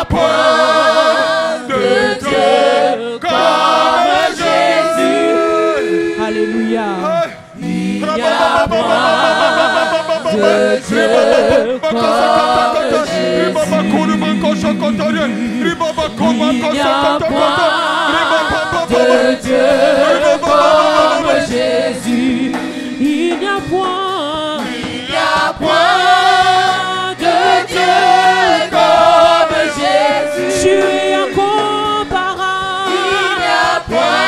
point de Dieu comme Jésus. Alléluia. Il n'y a point de Dieu comme Jésus. Il n'y a point de Dieu comme Jésus. Il n'y a point de Dieu comme Jésus. Tu es incomparable. Il n'y a point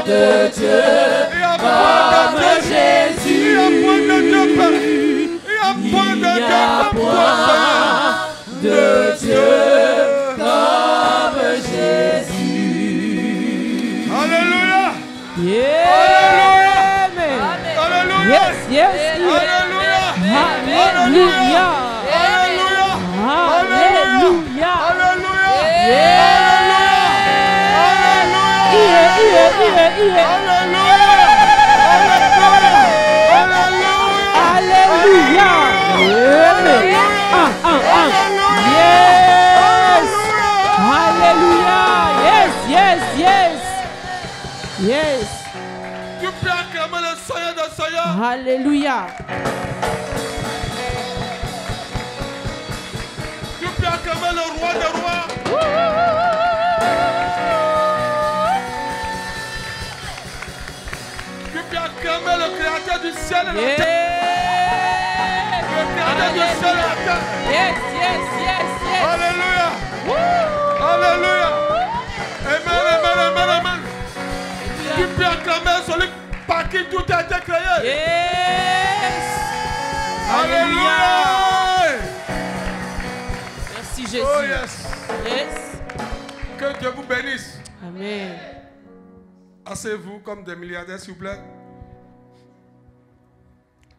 de Dieu comme Jésus. Il n'y a point de Dieu comme Jésus. Alléluia. Yeah. Amen. Alléluia. Yes, yes, yes. Alléluia. Alléluia. Alléluia. Alléluia. Alléluia. Alléluia. Amen. Yes. Alléluia. Yes, yes, yes. Yes. Tu peux acclamer le Seigneur des Seigneurs. Alléluia. Tu peux acclamer le roi des rois. Tu peux acclamer le créateur du ciel et de la terre. Le créateur du ciel et de la terre. Yes, yes, yes, yes. Alléluia. Alléluia. Amen, amen, amen, amen. Tu peux acclamer celui par qui tout a été créé. Yes. Alléluia. Merci Jésus. Oh yes. Yes. Que Dieu vous bénisse. Amen. Asseyez-vous comme des milliardaires, s'il vous plaît.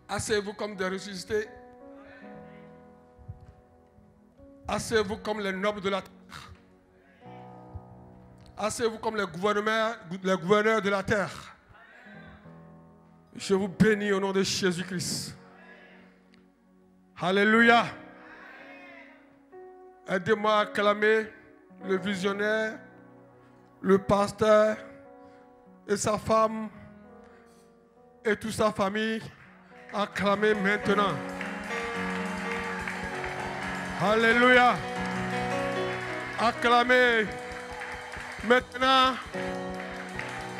Asseyez-vous comme des ressuscités. Asseyez-vous comme les nobles de la terre. Asseyez-vous comme les gouverneurs de la terre. Je vous bénis au nom de Jésus-Christ. Alléluia. Aidez-moi à acclamer le visionnaire, le pasteur et sa femme et toute sa famille. Acclamez maintenant. Alléluia. Acclamez maintenant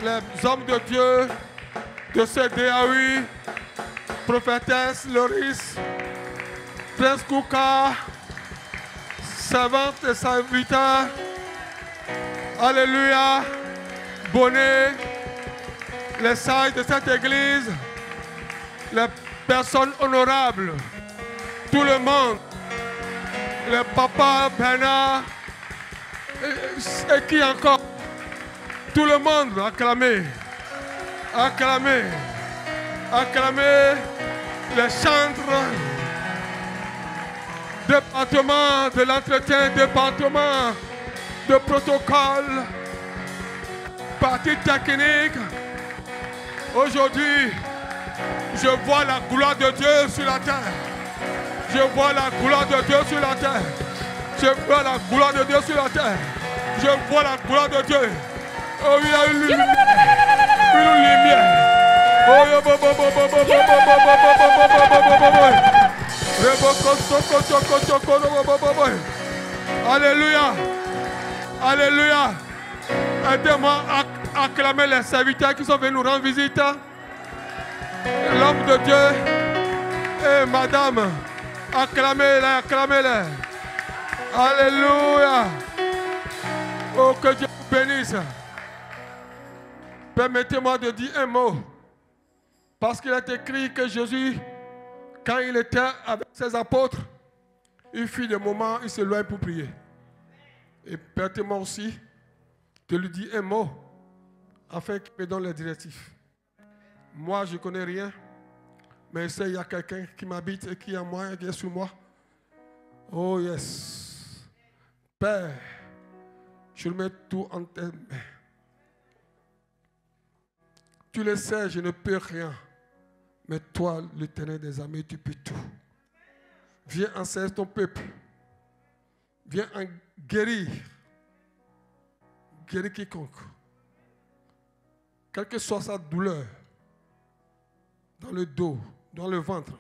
les hommes de Dieu de ce DAU, prophétesse Loris, Prince Kouka, servante et serviteur. Alléluia. Bonnet, les saints de cette église, les personnes honorables, tout le monde, le papa Bernard, et qui encore? Tout le monde, acclamez, acclamez, acclamez les chantres, département de l'entretien, département de protocole, partie technique. Aujourd'hui, je vois la gloire de Dieu sur la terre. Je vois la gloire de Dieu sur la terre. Je vois la gloire de Dieu sur la terre. Je vois la gloire de Dieu. Oh, il y a une lumière. Alléluia. Alléluia. Aidez-moi à acclamer les serviteurs qui sont venus nous rendre visite. L'homme de Dieu et madame. Acclamez-les, acclamez-les. Alléluia. Oh, que Dieu vous bénisse. Permettez-moi de dire un mot. Parce qu'il est écrit que Jésus, quand il était avec ses apôtres, il fit des moments, il se loin pour prier. Et permettez-moi aussi de lui dire un mot, afin qu'il me donne les directives. Moi, je ne connais rien, mais il sait qu'il y a quelqu'un qui m'habite et qui est en moi et qui est sur moi. Oh yes. Père, je remets tout en tes mains. Tu le sais, je ne peux rien. Mais toi, l'Éternel des armées, tu peux tout. Viens enseigner ton peuple. vient en guérir. Guérir quiconque. Quelle que soit sa douleur, dans le dos, dans le ventre,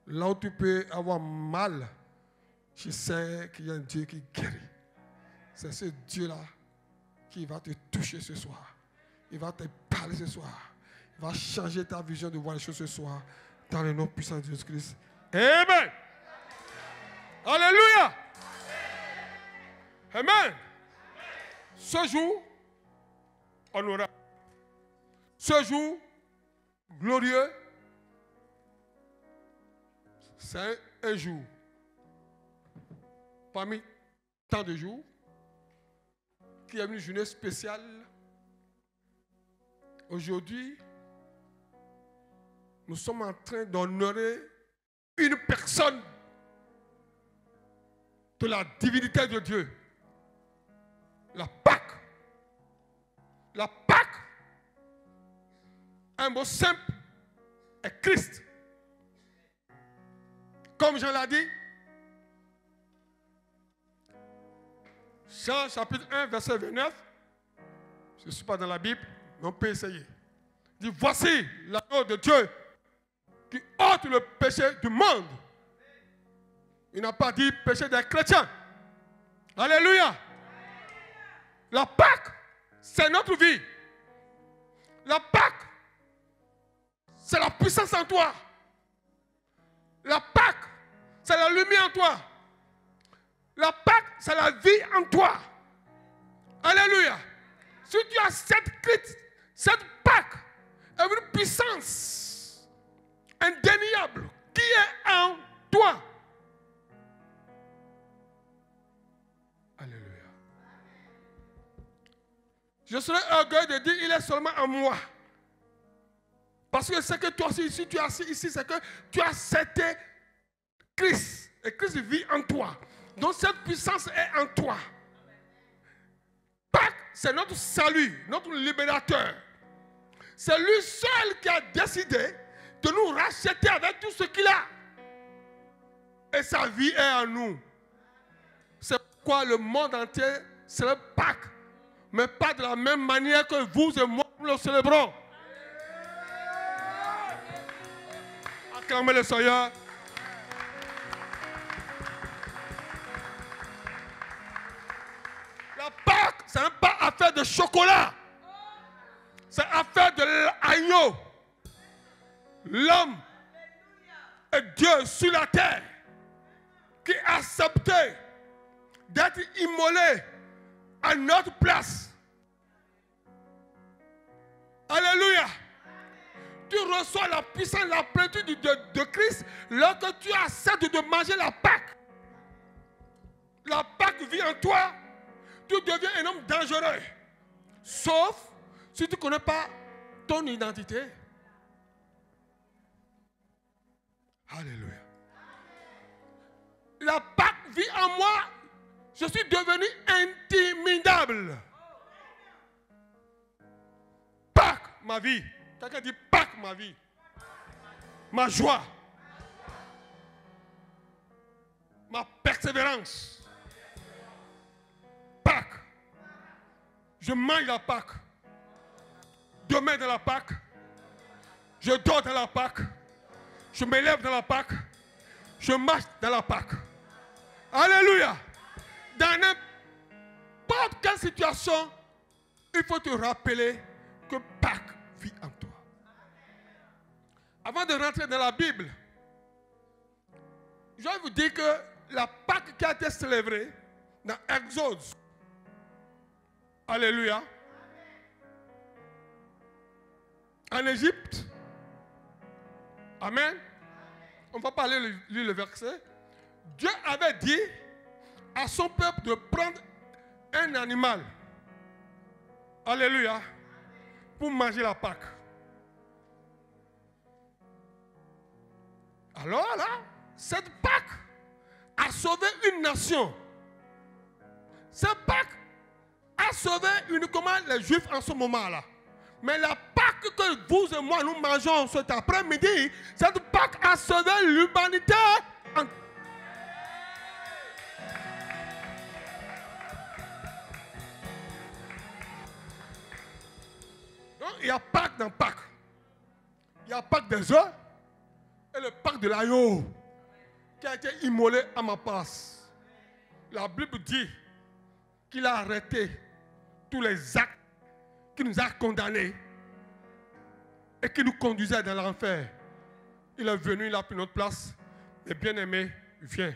là où tu peux avoir mal, je sais qu'il y a un Dieu qui guérit. C'est ce Dieu-là qui va te toucher ce soir. Il va te parler ce soir. Il va changer ta vision de voir les choses ce soir. Dans le nom puissant de Jésus-Christ. Amen. Alléluia. Amen. Ce jour, honorable. Ce jour, glorieux, c'est un jour. Parmi tant de jours, qui a une journée spéciale. Aujourd'hui, nous sommes en train d'honorer une personne de la divinité de Dieu. La Pâque. La Pâque, un mot simple, est Christ. Comme Jean l'a dit, Jean chapitre 1, verset 29, je ne suis pas dans la Bible, mais on peut essayer. Il dit, voici l'agneau de Dieu qui ôte le péché du monde. Il n'a pas dit péché des chrétiens. Alléluia. La Pâque, c'est notre vie. La Pâque, c'est la puissance en toi. La Pâque, c'est la lumière en toi. La Pâque, c'est la vie en toi. Alléluia. Si tu as cette Pâque est une puissance indéniable qui est en toi. Alléluia. Je serais orgueilleux de dire il est seulement en moi. Parce que c'est que toi aussi, si tu es assis ici, c'est que tu as accepté Christ. Et Christ vit en toi. Donc cette puissance est en toi. Pâques, c'est notre salut, notre libérateur. C'est lui seul qui a décidé de nous racheter avec tout ce qu'il a. Et sa vie est en nous. C'est pourquoi le monde entier célèbre Pâques. Mais pas de la même manière que vous et moi nous le célébrons. Acclamez le Seigneur. La Pâque, ce n'est pas affaire de chocolat. C'est affaire de l'agneau. L'homme et Dieu sur la terre qui a accepté d'être immolé à notre place. Alléluia. Tu reçois la puissance, la plénitude de Christ lorsque tu acceptes de manger la Pâque. La Pâque vit en toi. Tu deviens un homme dangereux. Sauf si tu ne connais pas ton identité. Alléluia. La Pâque vit en moi. Je suis devenu intimidable. Pâque, ma vie. Quelqu'un dit Pâque, ma vie. Ma joie. Ma persévérance. Pâque. Je mange la Pâque. Demain dans la Pâque. Je dors dans la Pâque. Je me lève dans la Pâque. Je marche dans la Pâque. Alléluia. Dans n'importe quelle situation, il faut te rappeler que Pâques vit en toi. Avant de rentrer dans la Bible, je vais vous dire que la Pâque qui a été célébrée dans Exode. Alléluia. En Égypte. Amen. On va pas lire le verset. Dieu avait dit à son peuple de prendre un animal. Alléluia. Pour manger la Pâque. Alors là, cette Pâque a sauvé une nation. Cette Pâque a sauvé uniquement les Juifs en ce moment-là. Mais la Pâque que vous et moi nous mangeons cet après-midi, cette Pâque a sauvé l'humanité. il y a Pâques dans Pâques. Il y a Pâques des œufs et le Pâques de l'agneau qui a été immolé à ma place. La Bible dit qu'il a arrêté tous les actes qui nous a condamnés et qui nous conduisaient dans l'enfer. Il est venu, il a pris notre place. Et bien-aimé, viens.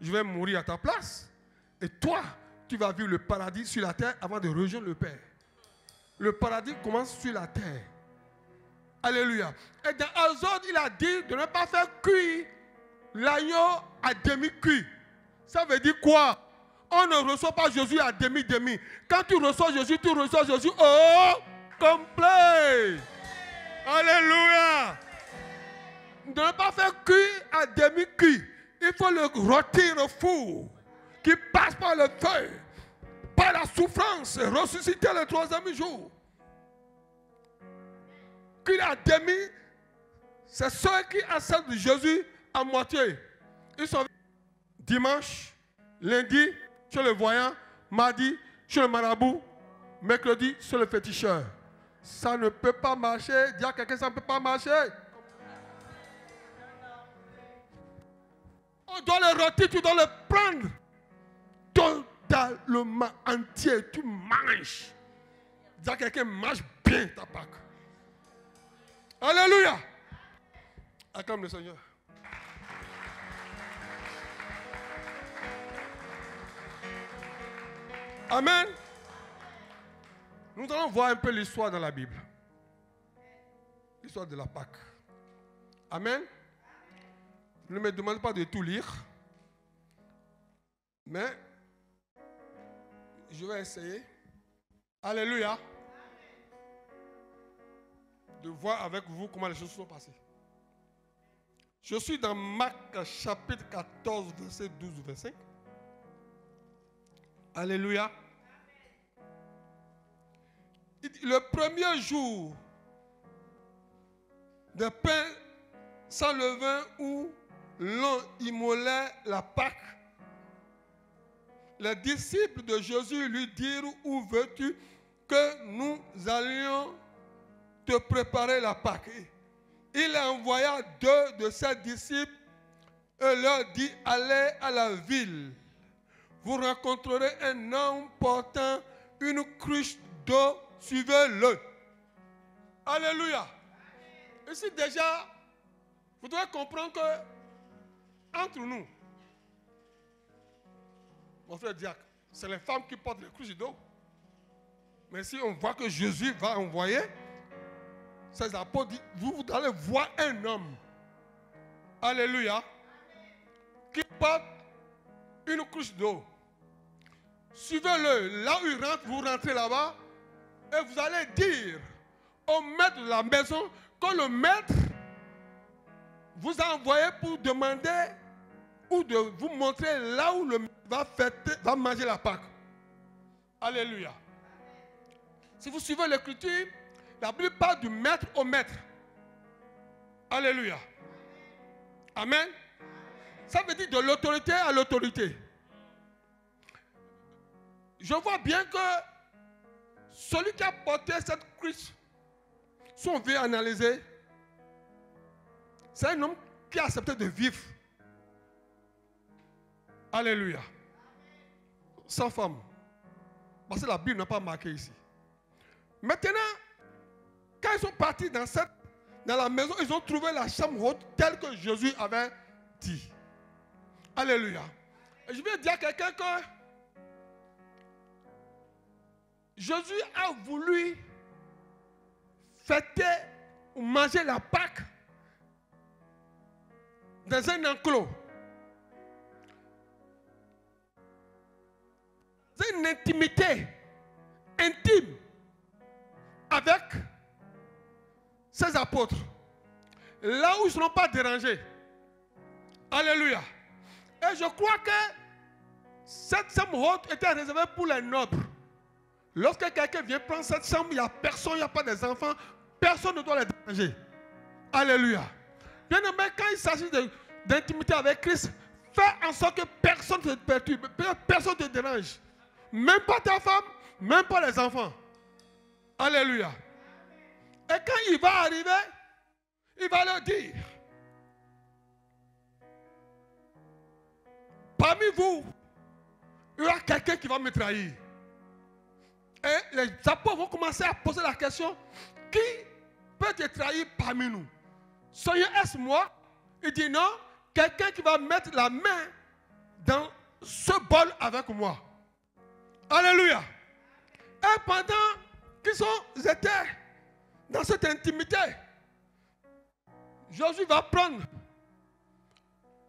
Je vais mourir à ta place. Et toi, tu vas vivre le paradis sur la terre avant de rejoindre le Père. Le paradis commence sur la terre. Alléluia. Et dans Exode, il a dit de ne pas faire cuire l'agneau à demi-cuit. Ça veut dire quoi? On ne reçoit pas Jésus à demi-demi. Quand tu reçois Jésus au complet. Alléluia. De ne pas faire cuire à demi-cuit. Il faut le rôtir au four qui passe par le feu, par la souffrance, ressusciter le troisième jour. Cuire à demi, c'est ceux qui acceptent Jésus à moitié. Ils sont dimanche, lundi, chez le voyant, mardi, chez le marabout, mercredi, chez le féticheur. Ça ne peut pas marcher. Dis à quelqu'un, ça ne peut pas marcher. On doit le rôtir, tu dois le prendre totalement entier. Tu manges. Dis à quelqu'un, mange bien ta Pâque. Alléluia. Acclame le Seigneur. Amen. Nous allons voir un peu l'histoire dans la Bible. L'histoire de la Pâque. Amen. Ne me demande pas de tout lire. Mais je vais essayer. Alléluia. De voir avec vous comment les choses sont passées. Je suis dans Marc chapitre 14, verset 12, verset 5. Alléluia. Le premier jour de pain sans levain où l'on immolait la Pâque, les disciples de Jésus lui dirent: où veux-tu que nous allions te préparer la Pâque? Il envoya 2 de ses disciples et leur dit: allez à la ville. Vous rencontrerez un homme portant une cruche d'eau, suivez-le. Alléluia. Ici déjà, vous devez comprendre que entre nous, mon frère Diacre, c'est les femmes qui portent les cruches d'eau. Mais si on voit que Jésus va envoyer, ses apôtres disent: vous allez voir un homme. Alléluia. Qui porte une cruche d'eau. Suivez-le. Là où il rentre, vous rentrez là-bas. Et vous allez dire au maître de la maison que le maître vous a envoyé pour demander ou de vous montrer là où le maître va manger la Pâque. Alléluia. Si vous suivez l'écriture, la Bible parle du maître au maître. Alléluia. Amen. Ça veut dire de l'autorité à l'autorité. Je vois bien que celui qui a porté cette cruche, si on veut analyser, c'est un homme qui a accepté de vivre. Alléluia. Sans femme. Parce que la Bible n'a pas marqué ici. Maintenant, quand ils sont partis dans la maison, ils ont trouvé la chambre haute telle que Jésus avait dit. Alléluia. Et je vais dire à quelqu'un que Jésus a voulu fêter ou manger la Pâque dans un enclos. Dans une intimité intime avec ses apôtres. Là où ils ne seront pas dérangés. Alléluia. Et je crois que cette chambre haute était réservée pour les nobles. Lorsque quelqu'un vient prendre cette chambre, il n'y a personne, il n'y a pas des enfants, personne ne doit les déranger. Alléluia. Bien aimé, quand il s'agit d'intimité avec Christ, fais en sorte que personne ne te perturbe, personne ne te dérange. Même pas ta femme, même pas les enfants. Alléluia. Et quand il va arriver, il va leur dire, parmi vous, il y aura quelqu'un qui va me trahir. Et les apôtres vont commencer à poser la question, qui peut te trahir parmi nous? Seigneur, est-ce moi? Il dit non, quelqu'un qui va mettre la main dans ce bol avec moi. Alléluia. Et pendant qu'ils étaient dans cette intimité, Jésus va prendre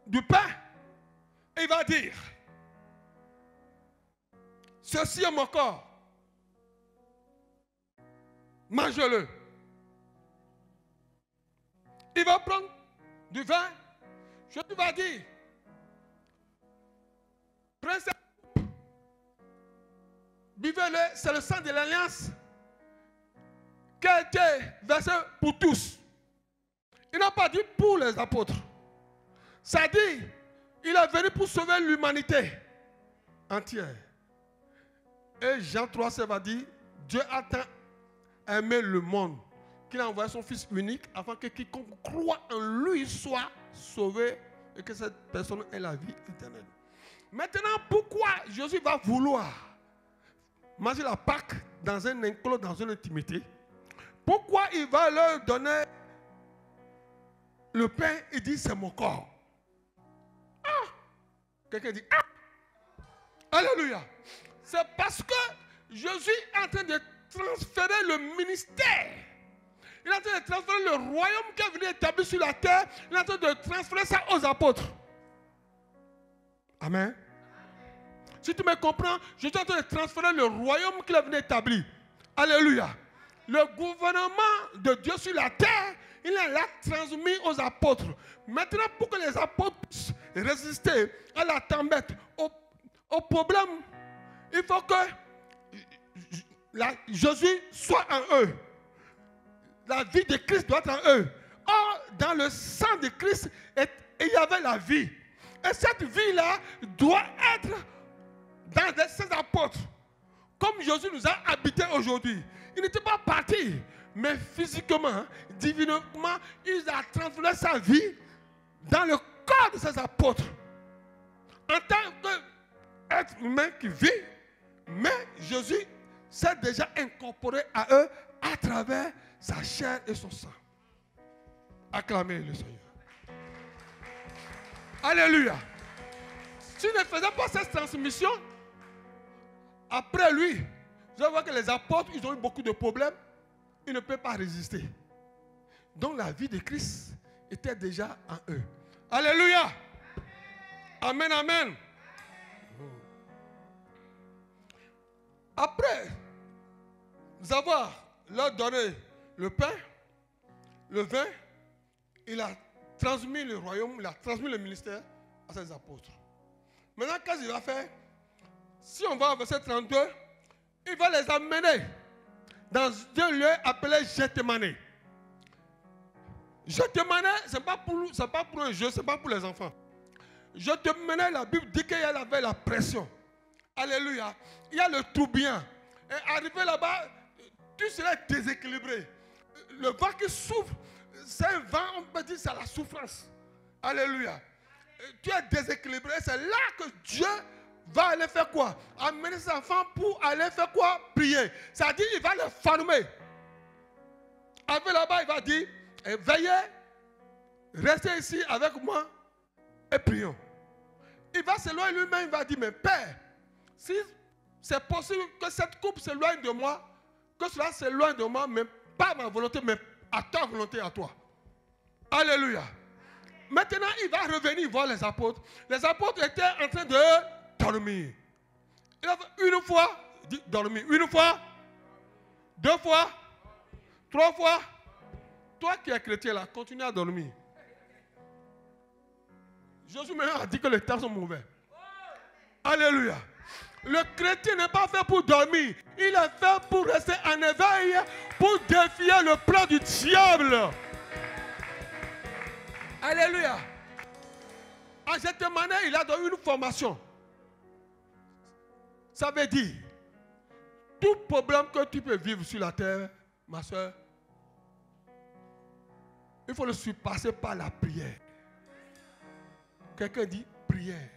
du pain et il va dire, ceci est mon corps, mangez-le. Il va prendre du vin, Jésus va dire, prenez cette coupe, buvez-le, c'est le sang de l'alliance qui a été versé pour tous. Il n'a pas dit pour les apôtres. Ça dit, il est venu pour sauver l'humanité entière. Et Jean 3 va dire, Dieu a tant aimé le monde qu'il a envoyé son Fils unique afin que quiconque croit en lui soit sauvé et que cette personne ait la vie éternelle. Maintenant, pourquoi Jésus va vouloir manger la Pâque dans un enclos, dans une intimité? Pourquoi il va leur donner le pain et dit c'est mon corps? Ah! Quelqu'un dit ah! Alléluia! C'est parce que Jésus est en train de transférer le ministère. Il est en train de transférer le royaume qui est venu établir sur la terre. Il est en train de transférer ça aux apôtres. Amen. Si tu me comprends, je suis en train de transférer le royaume qu'il est venu établir. Alléluia. Le gouvernement de Dieu sur la terre, il l'a transmis aux apôtres. Maintenant, pour que les apôtres puissent résister à la tempête, au problème, il faut que Jésus soit en eux. La vie de Christ doit être en eux. Or, dans le sang de Christ, il y avait la vie. Et cette vie-là doit être dans ces apôtres. Comme Jésus nous a habités aujourd'hui. Il n'était pas parti, mais physiquement, divinement, il a transformé sa vie dans le corps de ses apôtres. En tant qu'être humain qui vit, mais Jésus s'est déjà incorporé à eux à travers sa chair et son sang. Acclamez le Seigneur. Alléluia. S'il ne faisait pas cette transmission, après lui, vous allez voir que les apôtres, ils ont eu beaucoup de problèmes. Ils ne peuvent pas résister. Donc la vie de Christ était déjà en eux. Alléluia. Amen, amen. Après avoir leur donné le pain, le vin, il a transmis le royaume, il a transmis le ministère à ses apôtres. Maintenant, qu'est-ce qu'il va faire? Si on va au verset 32, il va les amener dans un lieu appelé Gethsémani. Gethsémani, ce n'est pas pour un jeu, ce n'est pas pour les enfants. Gethsémani, la Bible dit qu'il y avait la pression. Alléluia. Il y a le tourbillon. Et arrivé là-bas, tu serais déséquilibré. Le vent qui souffle, c'est un vent, on peut dire, c'est la souffrance. Alléluia. Tu es déséquilibré. C'est là que Dieu va aller faire quoi? Amener ses enfants pour aller faire quoi? Prier. C'est-à-dire, il va les former. Arrivé là-bas, il va dire, veillez, restez ici avec moi et prions. Il va s'éloigner lui-même, il va dire, mais Père, si c'est possible que cette coupe s'éloigne de moi, que cela s'éloigne de moi, mais pas ma volonté, mais à ta volonté, à toi. Alléluia. Maintenant, il va revenir voir les apôtres. Les apôtres étaient en train de dormir. Il a fait une fois, dormir. Une fois, deux fois, trois fois. Toi qui es chrétien là, continue à dormir. Jésus maintenant a dit que les temps sont mauvais. Alléluia. Le chrétien n'est pas fait pour dormir. Il est fait pour rester en éveil, pour défier le plan du diable. Alléluia. À Gethsémani, il a donné une formation. Ça veut dire, tout problème que tu peux vivre sur la terre, ma soeur, Il faut le surpasser par la prière. Quelqu'un dit prière.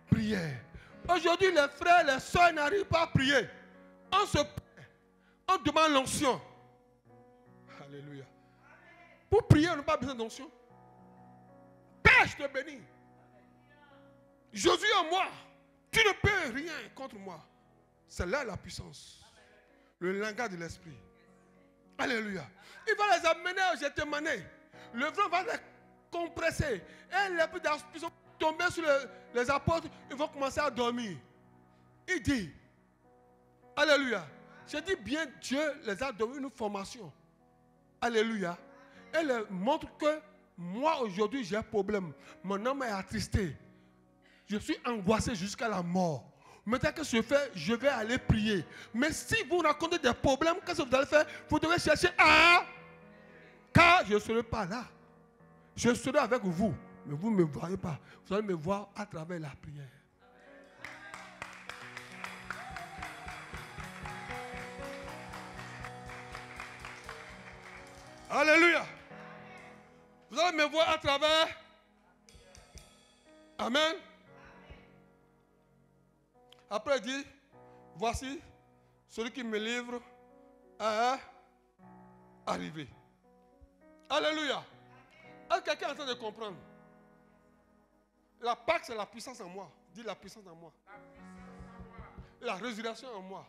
Prière. Aujourd'hui, les frères, les soeurs n'arrivent pas à prier. On se prie. On demande l'onction. Alléluia. Pour prier, on n'a pas besoin d'onction. Père, je te bénis. Jésus en moi. Tu ne peux rien contre moi. C'est là la puissance. Le langage de l'esprit. Alléluia. Il va les amener au Gethsemane. Le vent va les compresser. Et les plus vont tomber sur les apôtres. Ils vont commencer à dormir. Il dit, alléluia. Je dis bien, Dieu les a donné une formation. Alléluia. Elle leur montre que moi aujourd'hui j'ai un problème. Mon âme est attristé. Je suis angoissé jusqu'à la mort. Maintenant que je fais, je vais aller prier. Mais si vous rencontrez des problèmes, qu'est-ce que vous allez faire? Vous devez chercher à... Car je ne serai pas là. Je serai avec vous. Mais vous ne me voyez pas. Vous allez me voir à travers la prière. Alléluia. Vous allez me voir à travers. Amen. Après, il dit, voici celui qui me livre à arriver. Alléluia. Est-ce que quelqu'un est en train de comprendre? La Pâque, c'est la puissance en moi. Dis la puissance en moi. La résurrection en moi.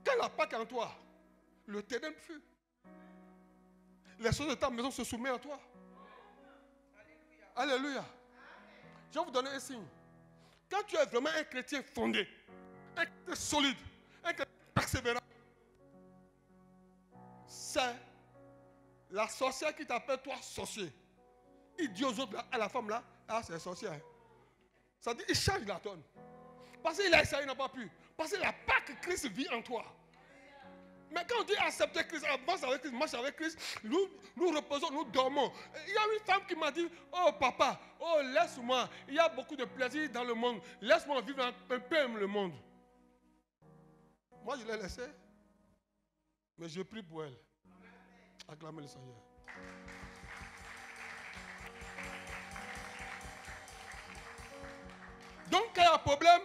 Quand la Pâque est en toi, le ténèbre fut. Les choses de ta maison se soumettent à toi. Alléluia. Je vais vous donner un signe. Quand tu es vraiment un chrétien fondé, un chrétien solide, un chrétien persévérant, c'est la sorcière qui t'appelle toi sorcier. Il dit aux autres, à la femme là, ah c'est sorcière. Ça dit, il change la donne. Parce qu'il a essayé, il n'a pas pu. Parce que la Pâque, Christ vit en toi. Mais quand on dit accepter Christ, avance avec Christ, marche avec Christ, nous reposons, nous dormons. Il y a une femme qui m'a dit, oh papa, oh laisse-moi, il y a beaucoup de plaisir dans le monde, laisse-moi vivre un peu le monde. Moi je l'ai laissé, mais je prie pour elle. Acclamez le Seigneur. Donc quand il y a un problème,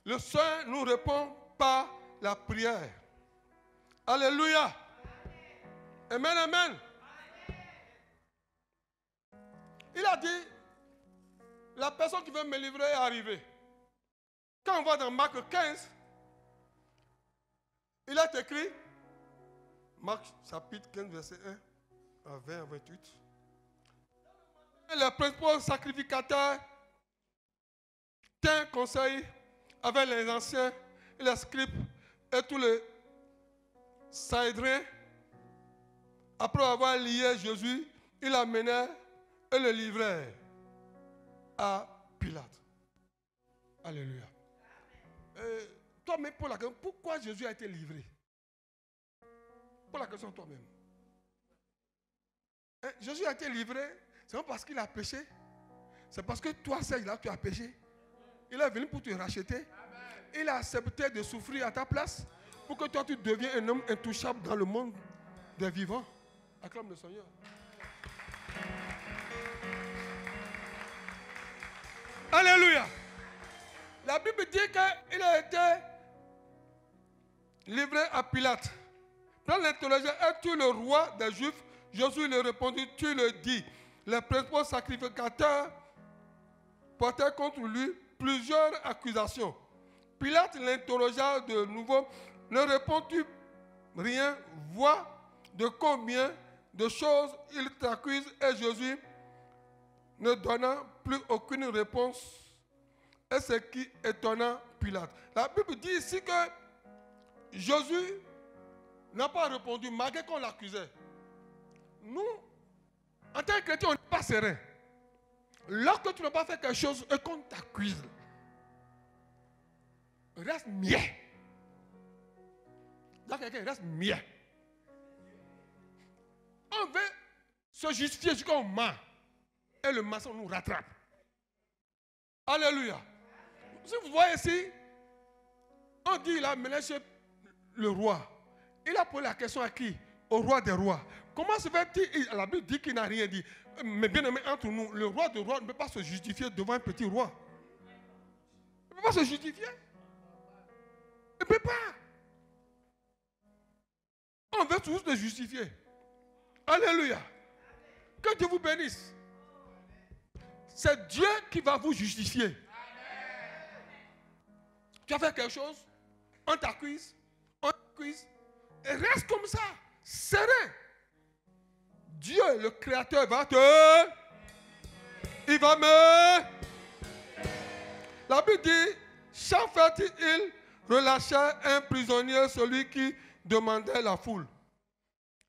le Seigneur nous répond par la prière. Alléluia. Amen, amen. Il a dit, la personne qui veut me livrer est arrivée. Quand on va dans Marc 15, il a écrit, Marc chapitre 15, verset 1 à 20 à 28. Et les principaux sacrificateurs tint conseil avec les anciens et les scribes et tous les Sanhédrins. Après avoir lié Jésus, il l'amenait et le livrait à Pilate. Alléluia. Toi-même, pour la question, pourquoi Jésus a été livré? Pour la question toi-même. Jésus a été livré, c'est pas parce qu'il a péché. C'est parce que toi, Serge-là, tu as péché. Il est venu pour te racheter. Il a accepté de souffrir à ta place pour que toi, tu deviennes un homme intouchable dans le monde des vivants. Acclame le Seigneur. Alléluia. La Bible dit qu'il a été livré à Pilate. Pilate l'interrogeait, es-tu le roi des Juifs? Jésus lui répondit, tu le dis. Les principaux sacrificateurs portaient contre lui plusieurs accusations. Pilate l'interrogea de nouveau, ne réponds-tu rien? Vois de combien de choses il t'accuse. Et Jésus ne donna plus aucune réponse. Et ce qui étonna Pilate. La Bible dit ici que Jésus n'a pas répondu malgré qu'on l'accusait. Nous, en tant que chrétiens, on n'est pas serein. Lorsque tu n'as pas fait quelque chose et qu'on t'accuse, reste miais. Dans quelqu'un, reste miais. On veut se justifier jusqu'au ment. Et le maçon nous rattrape. Alléluia. Si vous voyez ici, on dit là, menez chez le roi. Il a posé la question à qui? Au roi des rois. Comment se fait-il? La Bible dit qu'il n'a rien dit. Mais bien aimé, entre nous, le roi des rois ne peut pas se justifier devant un petit roi. Il ne peut pas se justifier. Il ne peut pas. On veut tous se justifier. Alléluia. Que Dieu vous bénisse. C'est Dieu qui va vous justifier. Tu as fait quelque chose, on t'accuse, et reste comme ça, serein. Dieu, le Créateur, il va me... La Bible dit, chaque fête, il relâchait un prisonnier, celui qui demandait la foule.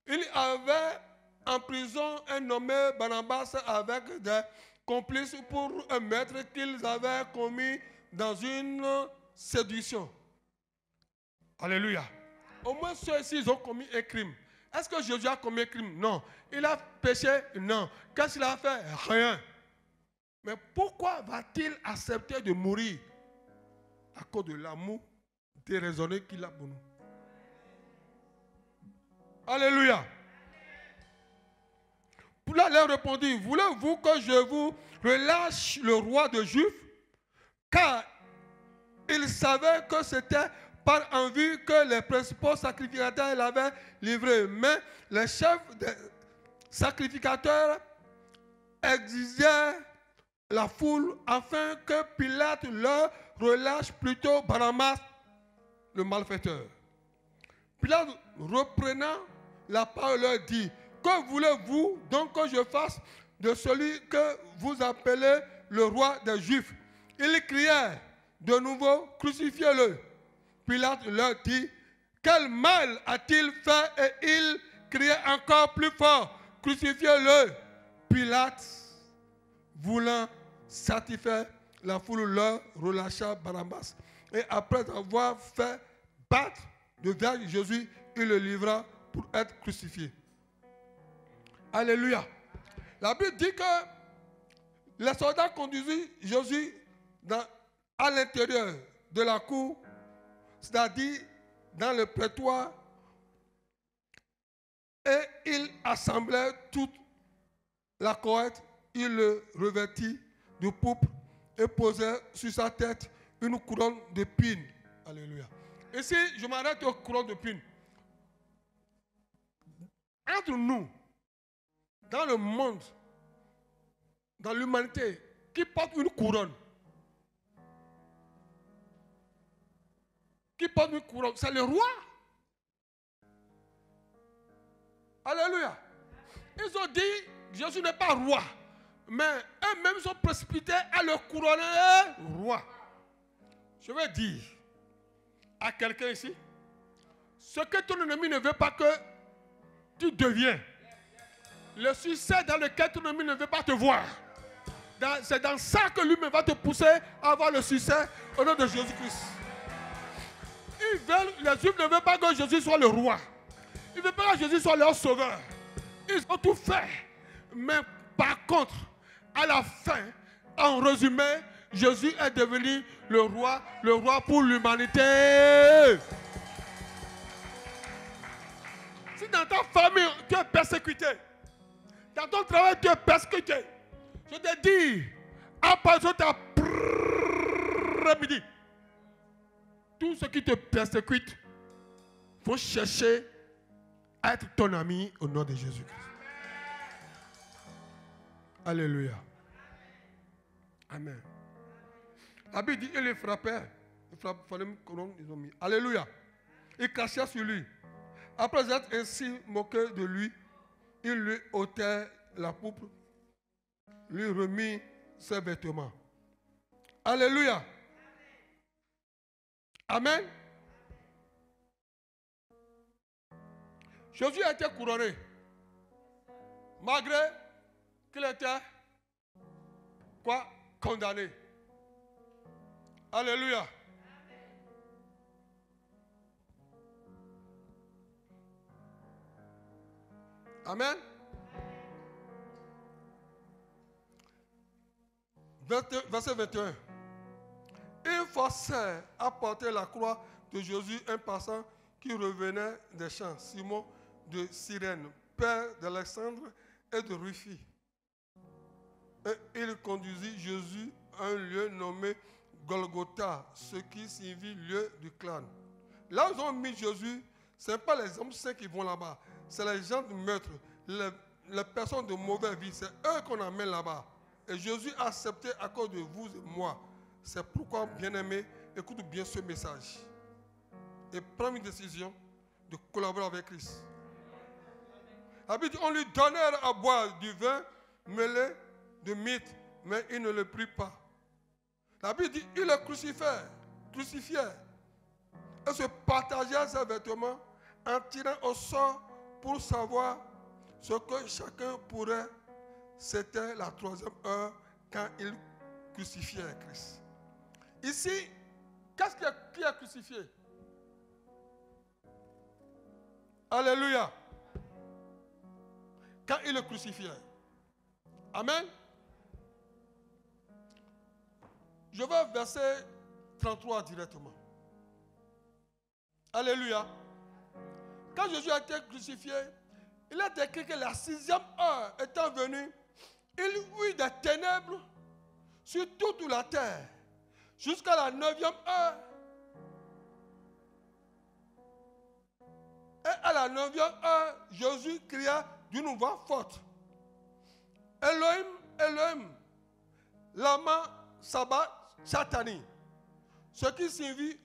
Il avait en prison un nommé Barnabas avec des complices pour un meurtre qu'ils avaient commis dans une séduction. Alléluia. Au moins ceux-ci, ils ont commis un crime. Est-ce que Jésus a commis un crime? Non. Il a péché? Non. Qu'est-ce qu'il a fait? Rien. Mais pourquoi va-t-il accepter de mourir? À cause de l'amour déraisonné qu'il a pour nous. Alléluia. Là, il a répondu, voulez-vous que je vous relâche le roi des Juifs? Car il savait que c'était par envie que les principaux sacrificateurs l'avaient livré. Mais les chefs des sacrificateurs exigeaient la foule afin que Pilate leur relâche plutôt Barnabas, le malfaiteur. Pilate, reprenant la parole, leur dit, que voulez-vous donc que je fasse de celui que vous appelez le roi des Juifs? Ils crièrent de nouveau, crucifiez-le. Pilate leur dit, quel mal a-t-il fait? Et ils criaient encore plus fort, crucifiez-le. Pilate, voulant satisfaire la foule, leur relâcha Barnabas. Et après avoir fait battre de verge Jésus, il le livra pour être crucifié. Alléluia. La Bible dit que les soldats conduisaient Jésus à l'intérieur de la cour, c'est-à-dire dans le prétoire, et ils assemblaient toute la cohorte, ils le revêtit de pourpre et posaient sur sa tête une couronne d'épines. Alléluia. Ici, je m'arrête aux couronnes d'épines. Entre nous, dans le monde, dans l'humanité, qui porte une couronne? Qui porte une couronne? C'est le roi. Alléluia. Ils ont dit, Jésus n'est pas roi. Mais eux-mêmes sont précipités à le couronner roi. Je vais dire à quelqu'un ici, ce que ton ennemi ne veut pas que tu deviens, le succès dans lequel ton ennemi ne veut pas te voir, c'est dans ça que lui-même va te pousser à avoir le succès au nom de Jésus-Christ. Les Juifs ne veulent pas que Jésus soit le roi. Ils ne veulent pas que Jésus soit leur sauveur. Ils ont tout fait. Mais par contre, à la fin, en résumé, Jésus est devenu le roi pour l'humanité. Si dans ta famille, tu es persécuté, dans ton travail, tu es persécuté, je te dis, à partir de l'après-midi, tous ceux qui te persécutent vont chercher à être ton ami au nom de Jésus-Christ. Alléluia. Amen. La Bible dit, il les frappait. Ils ont mis. Alléluia. Ils crachaient sur lui. Après être ainsi moqué de lui, il lui ôtait la pourpre, lui remit ses vêtements. Alléluia. Amen. Jésus a été couronné. Malgré qu'il était quoi? Condamné. Alléluia. Amen. Verset 21. Ils forçaient à porter la croix de Jésus un passant qui revenait des champs, Simon de Cyrène, père d'Alexandre et de Rufie. Et il conduisit Jésus à un lieu nommé Golgotha, ce qui signifie lieu du clan. Là où ils ont mis Jésus, ce n'est pas les hommes saints qui vont là-bas, c'est les gens du meurtre, les personnes de mauvaise vie, c'est eux qu'on amène là-bas. Et Jésus a accepté à cause de vous et moi. C'est pourquoi, bien-aimé, écoute bien ce message. Et prends une décision de collaborer avec Christ. On lui donnait à boire du vin mêlé de mythe, mais il ne le prit pas. La Bible dit, il le crucifiait et se partageait ses vêtements en tirant au sort pour savoir ce que chacun pourrait. C'était la 3e heure quand il crucifiait Christ. Ici, qui a crucifié? Alléluia. Quand il le crucifiait. Amen. Je vais verset 33 directement. Alléluia. Quand Jésus a été crucifié, il a décrit que la 6e heure étant venue, il eut des ténèbres sur toute la terre. Jusqu'à la 9e heure. Et à la 9e heure, Jésus cria d'une voix forte. Elohim, Elohim, lama sabachthani. Ce qui signifie,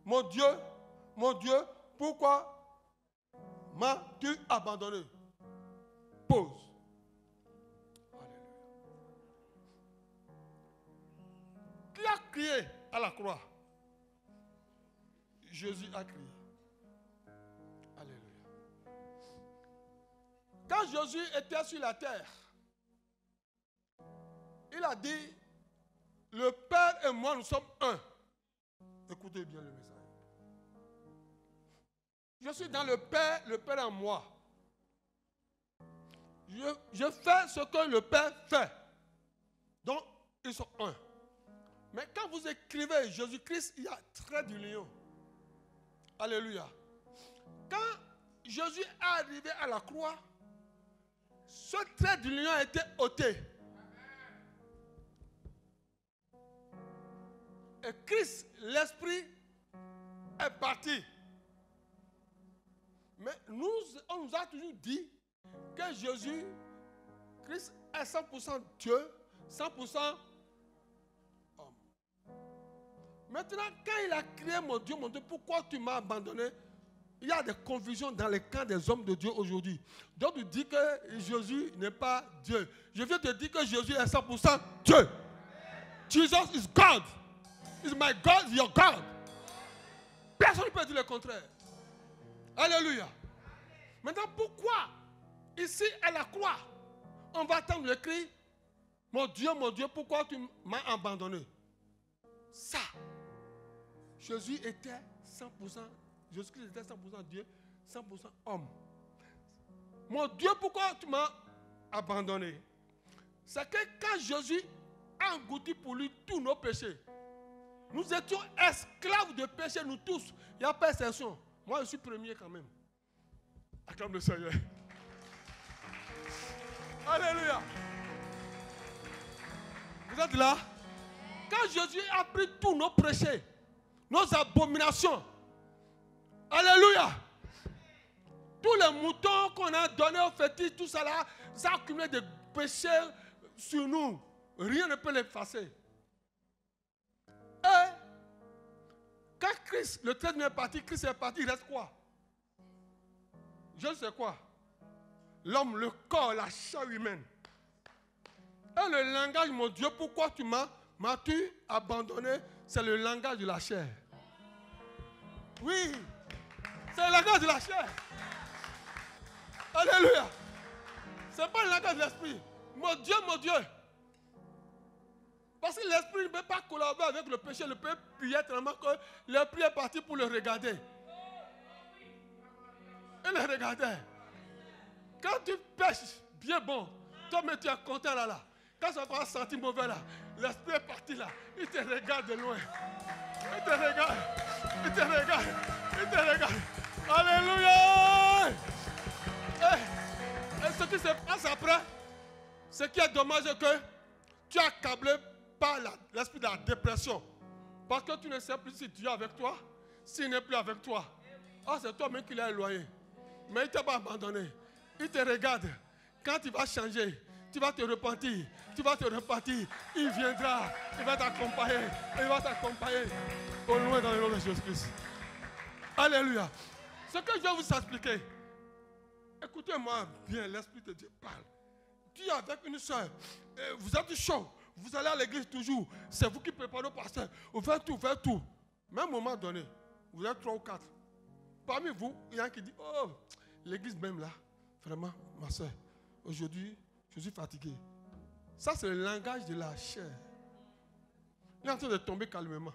mon Dieu, pourquoi m'as-tu abandonné? Pause. Qui a crié à la croix? Jésus a crié. Alléluia. Quand Jésus était sur la terre, il a dit, le Père et moi, nous sommes un. Écoutez bien le message. Je suis dans le Père en moi. Je fais ce que le Père fait. Donc, ils sont un. Mais quand vous écrivez Jésus-Christ, il y a trait d'union. Alléluia. Quand Jésus est arrivé à la croix, ce trait d'union a été ôté. Et Christ, l'Esprit, est parti. Mais on nous a toujours dit que Jésus, Christ est 100% Dieu, 100% homme. Maintenant, quand il a crié, mon Dieu, pourquoi tu m'as abandonné? Il y a des confusions dans les camps des hommes de Dieu aujourd'hui. Donc tu dis que Jésus n'est pas Dieu. Je viens te dire que Jésus est 100% Dieu. Jesus is God. Is my God, your God. Personne ne peut dire le contraire. Alléluia. Maintenant, pourquoi ici à la croix, on va attendre le cri, mon Dieu, pourquoi tu m'as abandonné? Ça, Jésus était 100%, Jésus-Christ était 100% Dieu, 100% homme. Mon Dieu, pourquoi tu m'as abandonné? C'est que quand Jésus a englouti pour lui tous nos péchés, nous étions esclaves de péché, nous tous. Il n'y a pas d'exception. Moi, je suis premier quand même. Acclame le Seigneur. Alléluia. Vous êtes là? Quand Jésus a pris tous nos péchés, nos abominations, alléluia. Tous les moutons qu'on a donnés aux fétiches, tout ça là, ça a accumulé des péchés sur nous. Rien ne peut l'effacer. Et quand Christ, le 13 est parti, Christ est parti, il reste quoi? Je sais quoi? L'homme, le corps, la chair humaine. Et le langage, mon Dieu, pourquoi m'as-tu abandonné? C'est le langage de la chair. Oui, c'est le langage de la chair. Alléluia. Ce n'est pas le langage de l'esprit. Mon Dieu. Parce que l'esprit ne peut pas collaborer avec le péché. Le péché prier tellement que l'esprit est parti pour le regarder. Et le regarder. Quand tu pêches, bien bon, toi mais tu es content là. Quand ça va sentir mauvais là, l'esprit est parti là. Il te regarde de loin. Il te regarde. Alléluia. Et ce qui se passe après, ce qui est dommage, c'est que tu es accablé par l'esprit de la dépression. Parce que tu ne sais plus si Dieu est avec toi, s'il n'est plus avec toi. Ah, c'est toi-même qui l'as éloigné. Mais il ne t'a pas abandonné. Il te regarde. Quand tu vas changer, tu vas te repentir. Tu vas te repentir. Il viendra. Il va t'accompagner. Il va t'accompagner au loin dans le nom de Jésus-Christ. Alléluia. Ce que je vais vous expliquer. Écoutez-moi bien, l'Esprit de Dieu parle. Dis avec une soeur, vous êtes chaud. Vous allez à l'église toujours. C'est vous qui préparez le pasteur. Vous faites tout, faites tout. Mais à un moment donné, vous êtes 3 ou 4. Parmi vous, il y a un qui dit, oh, l'église même là, vraiment, ma soeur, aujourd'hui, je suis fatigué. Ça, c'est le langage de la chair. Il est en train de tomber calmement.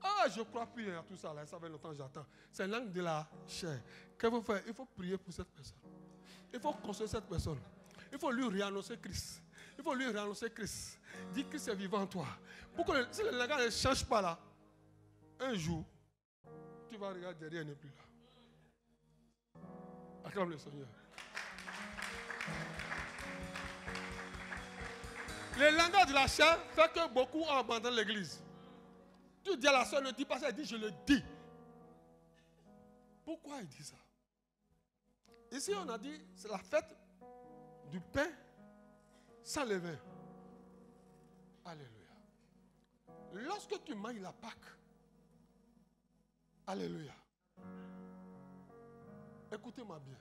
Ah, je crois plus à tout ça là. Ça fait longtemps que j'attends. C'est le langage de la chair. Qu'est-ce qu'il faut faire? Il faut prier pour cette personne. Il faut consoler cette personne. Il faut lui réannoncer Christ. Il faut lui réannoncer Christ. Dis que Christ est vivant en toi. Pourquoi si le langage ne change pas là, un jour, tu vas regarder derrière, il n'est plus là. Acclame le Seigneur. Le langage de la chair fait que beaucoup abandonnent l'église. Tu dis à la soeur, ne dis pas ça, elle dit, je le dis. Pourquoi il dit ça? Ici, on a dit, c'est la fête du pain sans levain. Alléluia. Lorsque tu manges la Pâque, alléluia. Écoutez-moi bien.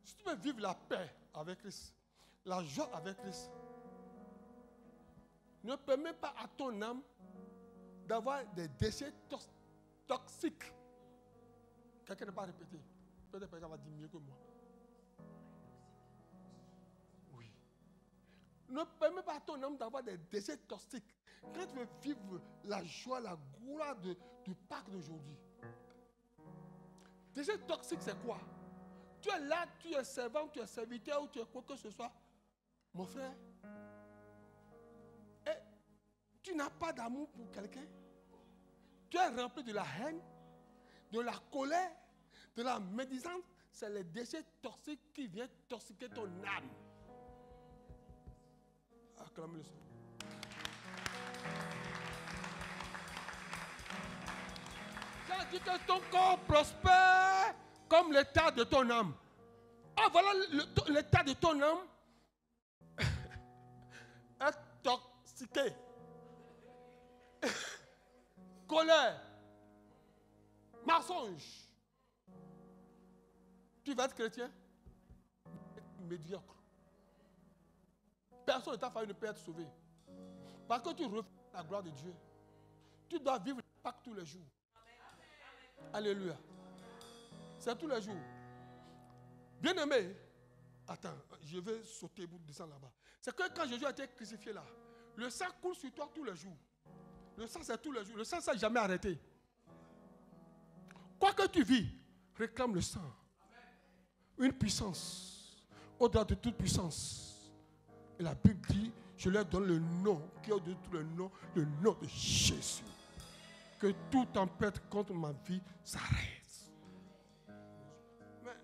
Si tu veux vivre la paix avec Christ, la joie avec Christ, ne permets pas à ton âme d'avoir des déchets toxiques. Quelqu'un n'a pas répété. Peut-être que ça va dire mieux que moi. Oui. Ne permets pas à ton âme d'avoir des déchets toxiques. Quand tu veux vivre la joie, la gloire du Pâques d'aujourd'hui. Déchets toxiques, c'est quoi? Tu es là, tu es servant, tu es serviteur ou tu es quoi que ce soit. Mon frère, et tu n'as pas d'amour pour quelqu'un. Tu es rempli de la haine, de la colère, de la médisance. C'est les déchets toxiques qui viennent toxiquer ton âme. Acclamez le Seigneur. Ça dit que ton corps prospère comme l'état de ton âme. Ah, voilà l'état de ton âme est toxiqué. Colère, mensonge. Tu vas être chrétien, médiocre. Personne de ta famille ne peut être sauvé. Parce que tu refuses la gloire de Dieu. Tu dois vivre la Pâque tous les jours. Alléluia. C'est tous les jours. Bien-aimé, attends, je vais sauter pour descendre là-bas. C'est que quand Jésus a été crucifié là, le sang coule sur toi tous les jours. Le sang, c'est tous les jours. Le sang, ça n'a jamais arrêté. Quoi que tu vis, réclame le sang. Une puissance, au-delà de toute puissance. Et la Bible dit, je leur donne le nom, qui est au-dessus de tout le nom de Jésus. Que toute tempête contre ma vie s'arrête. Mais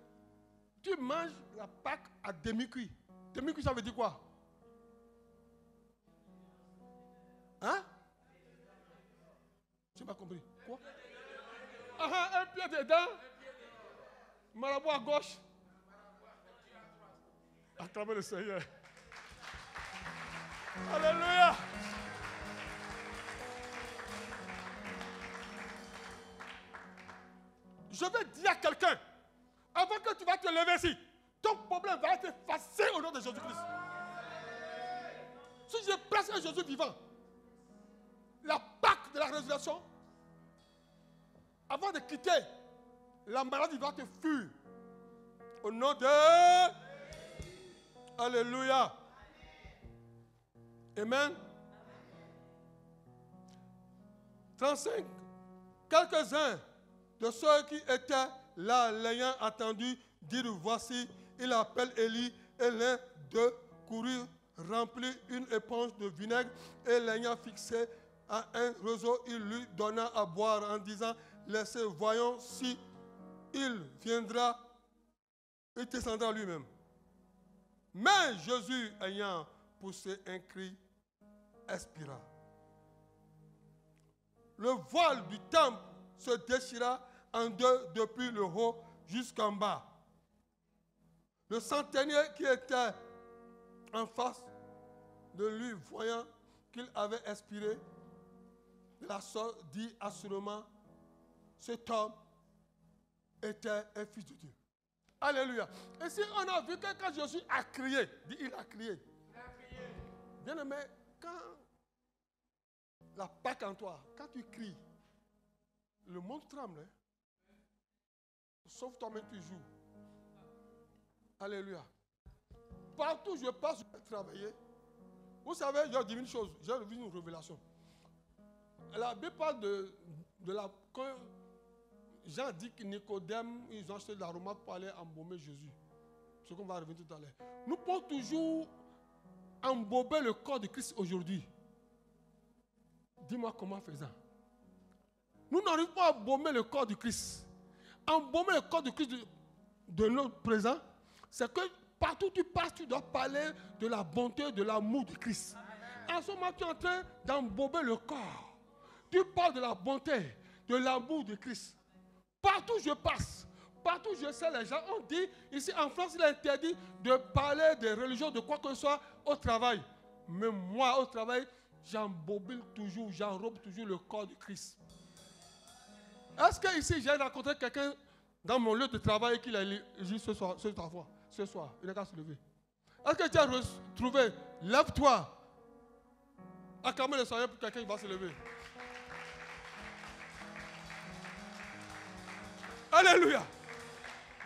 tu manges la Pâque à demi-cuit. Demi-cuit, ça veut dire quoi? Hein? Je n'ai pas compris. Quoi? Un pied dedans. Marabout à gauche. Acclamez le Seigneur. Alléluia. Je vais dire à quelqu'un, avant que tu vas te lever ici, ton problème va être effacé au nom de Jésus-Christ. Si je presse un Jésus vivant, la Pâque de la résurrection, avant de quitter, la maladie va te fuir. Au nom de... Alléluia. Amen. 35. Quelques-uns de ceux qui étaient là, l'ayant attendu, dirent, voici, il appelle Élie, et l'un d'eux courut, remplit une éponge de vinaigre, et l'ayant fixé à un roseau, il lui donna à boire en disant, laisser, voyons si il viendra et descendra lui-même. Mais Jésus, ayant poussé un cri, expira. Le voile du temple se déchira en deux depuis le haut jusqu'en bas. Le centenier qui était en face de lui, voyant qu'il avait expiré, de la sorte dit assurément, cet homme était un fils de Dieu. Alléluia. Et si on a vu que quand Jésus a crié, dit il a crié. Bien aimé, quand la Pâque en toi, quand tu cries, le monde tremble. Hein? Sauf toi-même tu joues. Alléluia. Partout où je passe, je vais travailler. Vous savez, je dis une chose, j'ai vu une révélation. La Bible parle de la... Quand Jean dit que Nicodème, ils ont acheté de l'aromate pour aller embaumer Jésus. Ce qu'on va revenir tout à l'heure. Nous pouvons toujours embaumer le corps de Christ aujourd'hui. Dis-moi comment faisant. Nous n'arrivons pas à embaumer le corps de Christ. Embaumer le corps de Christ de notre présent, c'est que partout où tu passes, tu dois parler de la bonté, de l'amour de Christ. En ce moment, tu es en train d'embaumer le corps. Tu parles de la bonté, de l'amour de Christ. Partout où je passe, partout où je sais, les gens ont dit, ici en France, il est interdit de parler des religions, de quoi que ce soit au travail. Mais moi, au travail, j'embobine toujours, j'enrobe toujours le corps de Christ. Est-ce que ici, j'ai rencontré quelqu'un dans mon lieu de travail qui a dit ce soir, il n'a qu'à se lever. Est-ce que tu as retrouvé, lève-toi, acclamez le Seigneur pour quelqu'un qui va se lever. Alléluia.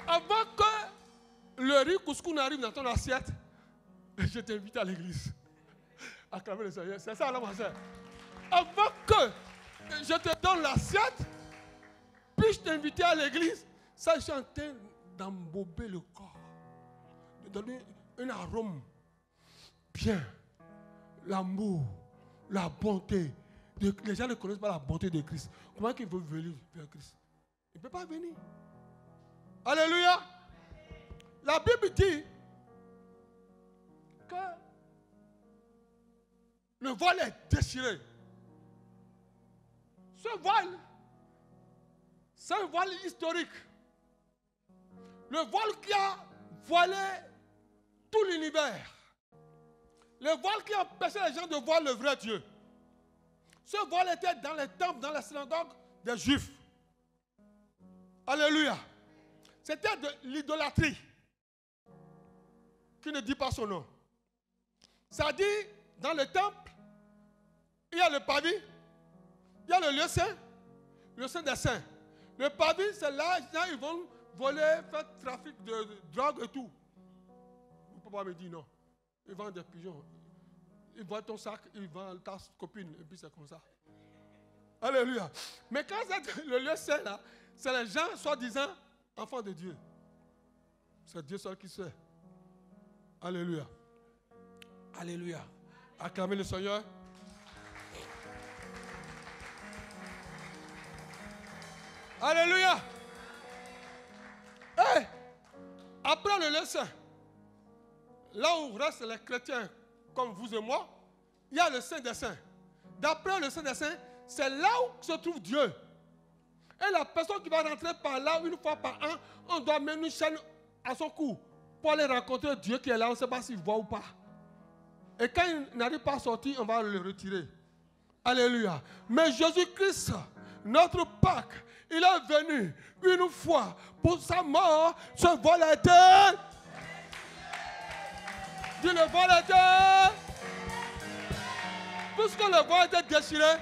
Avant que le riz couscous n'arrive dans ton assiette, je t'invite à l'église. Acclamez le Seigneur. C'est ça, là, ma soeur. Avant que je te donne l'assiette, puis-je t'inviter à l'église, ça, je suis en train d'embober le corps, de donner un arôme bien, l'amour, la bonté. Les gens ne connaissent pas la bonté de Christ. Comment ils veulent venir vers Christ? Il ne peut pas venir. Alléluia. La Bible dit que le voile est déchiré. Ce voile, c'est un voile historique. Le voile qui a voilé tout l'univers. Le voile qui a empêché les gens de voir le vrai Dieu. Ce voile était dans les temples, dans les synagogues des Juifs. Alléluia. C'était de l'idolâtrie qui ne dit pas son nom. Ça dit, dans le temple, il y a le parvis, il y a le lieu saint des saints. Le parvis, c'est là, ils vont voler, faire trafic de drogue et tout. Vous ne pouvez pas me dire non. Ils vendent des pigeons. Ils vendent ton sac, ils vendent ta copine, et puis c'est comme ça. Alléluia. Mais quand c'est le lieu saint là, c'est les gens soi-disant enfants de Dieu. C'est Dieu seul qui sait. Alléluia. Alléluia. Acclamez le Seigneur. Alléluia. Hey, après le lieu saint, là où restent les chrétiens comme vous et moi, il y a le Saint des Saints. D'après le Saint des Saints, c'est là où se trouve Dieu. Et la personne qui va rentrer par là, une fois par an, on doit mettre une chaîne à son cou pour aller rencontrer Dieu qui est là. On ne sait pas s'il voit ou pas. Et quand il n'arrive pas à sortir, on va le retirer. Alléluia. Mais Jésus-Christ, notre Pâque, il est venu une fois pour sa mort. Ce vol a été. Dis le vol a été. Puisque le vol a été déchiré,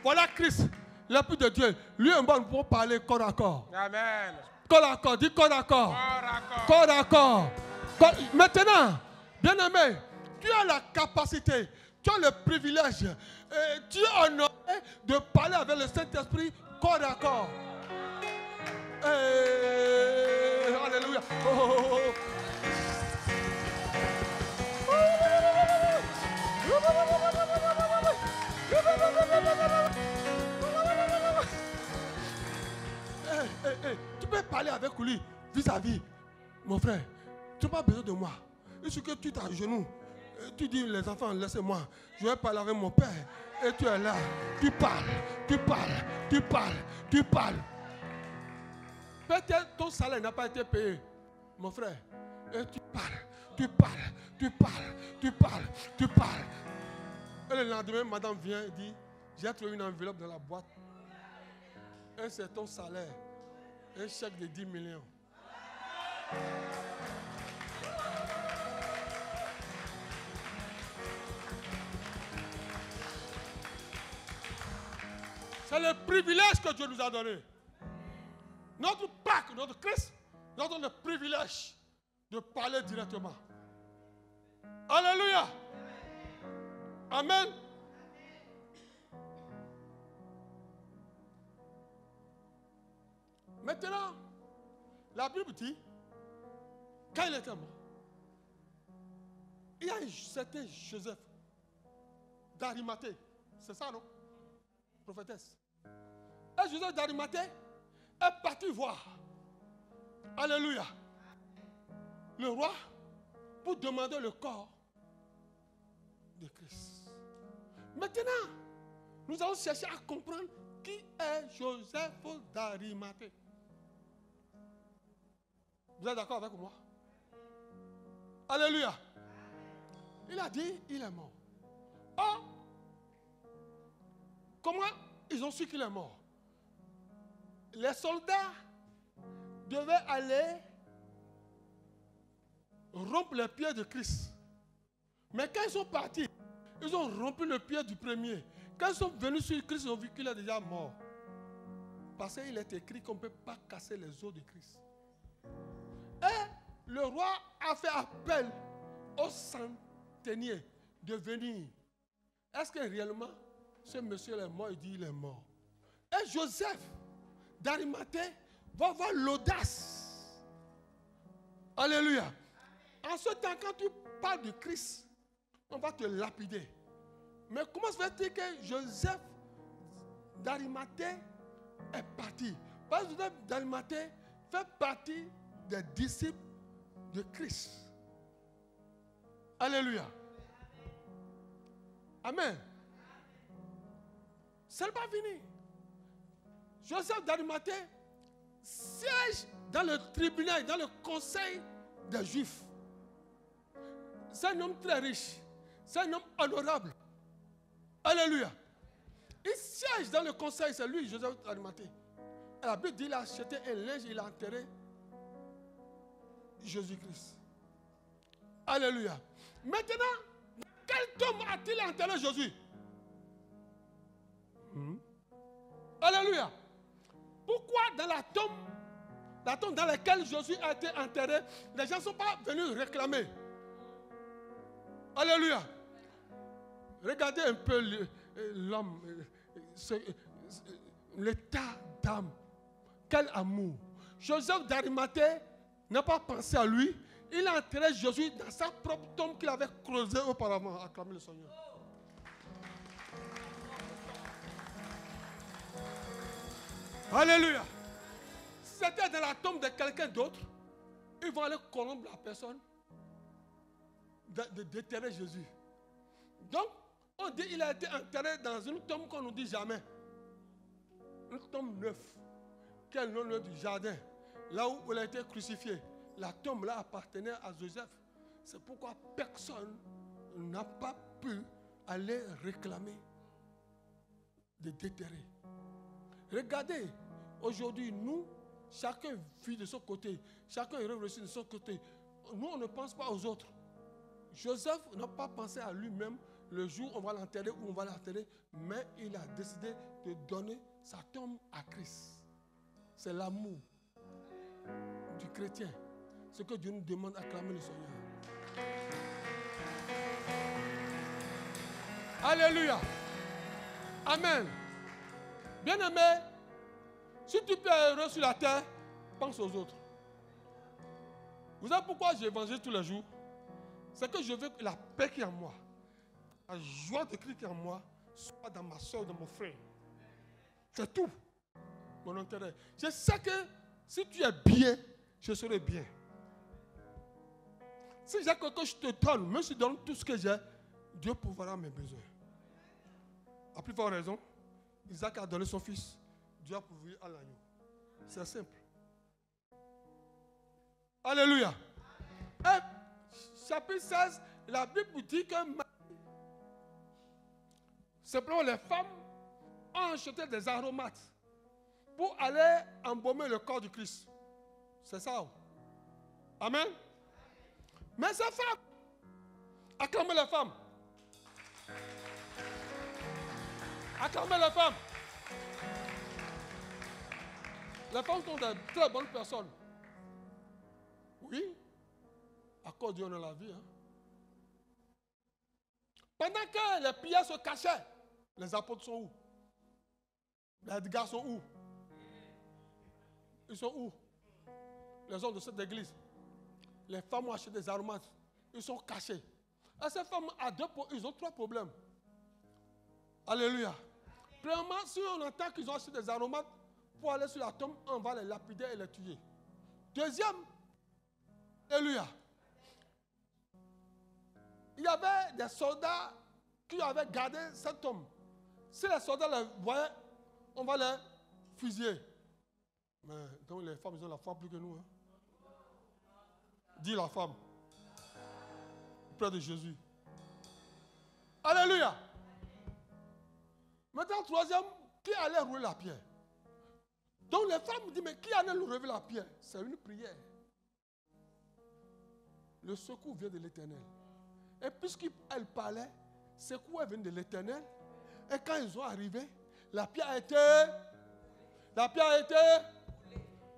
voilà Christ, l'Esprit de Dieu. Lui et moi, nous pouvons parler corps à corps. Amen. Corps à corps, dis corps à corps. Corps à corps. Maintenant, bien-aimé, tu as la capacité, tu as le privilège, tu es honoré de parler avec le Saint-Esprit corps à corps. Alléluia. lui vis-à-vis. Mon frère, tu n'as pas besoin de moi. Il suffit que tu t'agenouilles. Tu dis, les enfants, laissez-moi. Je vais parler avec mon père. Et tu es là. Tu parles. Peut-être ton salaire n'a pas été payé. Mon frère. Et tu parles. Et le lendemain, madame vient et dit, j'ai trouvé une enveloppe dans la boîte. Et c'est ton salaire. Un chèque de 10 millions. C'est le privilège que Dieu nous a donné. Notre Pâques, notre Christ, nous donne le privilège de parler directement. Alléluia. Amen. Maintenant, la Bible dit, quand il était mort, il y a un certain Joseph d'Arimathée. C'est ça, non? Prophétesse. Et Joseph d'Arimathée est parti voir. Alléluia. Le roi pour demander le corps de Christ. Maintenant, nous allons chercher à comprendre qui est Joseph d'Arimathée. Vous êtes d'accord avec moi? Alléluia. Il a dit, il est mort. Oh, comment ils ont su qu'il est mort? Les soldats devaient aller rompre les pieds de Christ. Mais quand ils sont partis, ils ont rompu le pied du premier. Quand ils sont venus sur Christ, ils ont vu qu'il est déjà mort. Parce qu'il est écrit qu'on ne peut pas casser les os de Christ. Et le roi a fait appel aux centeniers de venir. Est-ce que réellement ce monsieur est mort? Il dit il est mort. Et Joseph d'Arimathée va avoir l'audace. Alléluia. En ce temps, quand tu parles de Christ, on va te lapider. Mais comment se fait-il que Joseph d'Arimathée est parti? Parce que Joseph d'Arimathée fait partie des disciples de Christ. Alléluia. Amen. Ce n'est pas fini. Joseph d'Arimathée siège dans le tribunal, dans le conseil des Juifs. C'est un homme très riche. C'est un homme honorable. Alléluia. Il siège dans le conseil, c'est lui, Joseph d'Arimathée. Et la Bible dit qu'il a acheté un linge, il a enterré Jésus-Christ. Alléluia. Maintenant, quel tombe a-t-il enterré Jésus? Alléluia. Pourquoi dans la tombe dans laquelle Jésus a été enterré, les gens ne sont pas venus réclamer? Alléluia. Regardez un peu l'homme, l'état d'âme. Quel amour. Joseph d'Arimathée n'a pas pensé à lui. Il a enterré Jésus dans sa propre tombe qu'il avait creusée auparavant. Acclamez le Seigneur. Alléluia. Si c'était dans la tombe de quelqu'un d'autre, ils vont aller corrompre la personne de déterrer Jésus. Donc, on dit qu'il a été enterré dans une tombe qu'on ne dit jamais. Une tombe neuve, qui est le nom du jardin, là où il a été crucifié. La tombe là appartenait à Joseph. C'est pourquoi personne n'a pas pu aller réclamer de déterrer. Regardez, aujourd'hui, nous, chacun vit de son côté, chacun est réussi de son côté. Nous, on ne pense pas aux autres. Joseph n'a pas pensé à lui-même le jour où on va l'enterrer ou on va l'enterrer, mais il a décidé de donner sa tombe à Christ. C'est l'amour du chrétien. Ce que Dieu nous demande, acclamer le Seigneur. Alléluia. Amen. Bien-aimé, si tu peux être heureux sur la terre, pense aux autres. Vous savez pourquoi j'évangélise tous les jours? C'est que je veux que la paix qui est en moi, la joie de Christ qui est en moi, soit dans ma soeur, dans mon frère. C'est tout. Mon intérêt. Je sais que si tu es bien, je serai bien. Si j'ai quelque chose, je te donne, même si je donne tout ce que j'ai, Dieu pourvoira mes besoins. À plus forte raison, Isaac a donné son fils, Dieu a pourvu à l'agneau. C'est simple. Alléluia. Et, chapitre 16, la Bible dit que simplement les femmes ont acheté des aromates pour aller embaumer le corps du Christ. C'est ça. Amen. Mais ces femmes, acclamez les femmes. Acclamez les femmes. Les femmes sont de très bonnes personnes. Oui, à cause de Dieu dans la vie. Hein. Pendant que les prières se cachaient, les apôtres sont où? Les gars sont où? Ils sont où? Les hommes de cette église. Les femmes ont acheté des aromates. Ils sont cachés. Et ces femmes ils ont 3 problèmes. Alléluia. Premièrement, si on entend qu'ils ont acheté des aromates pour aller sur la tombe, on va les lapider et les tuer. Deuxième, alléluia. Il y avait des soldats qui avaient gardé cette tombe. Si les soldats les voyaient, on va les fusiller. Mais donc les femmes, ils ont la foi plus que nous. Hein. Dis la femme. Près de Jésus. Alléluia. Maintenant, troisième, qui allait rouler la pierre? Donc les femmes disent, mais qui allait rouler la pierre? C'est une prière. Le secours vient de l'Éternel. Et puisqu'elle parlait, le secours vient de l'Éternel. Et quand ils sont arrivés, la pierre a été...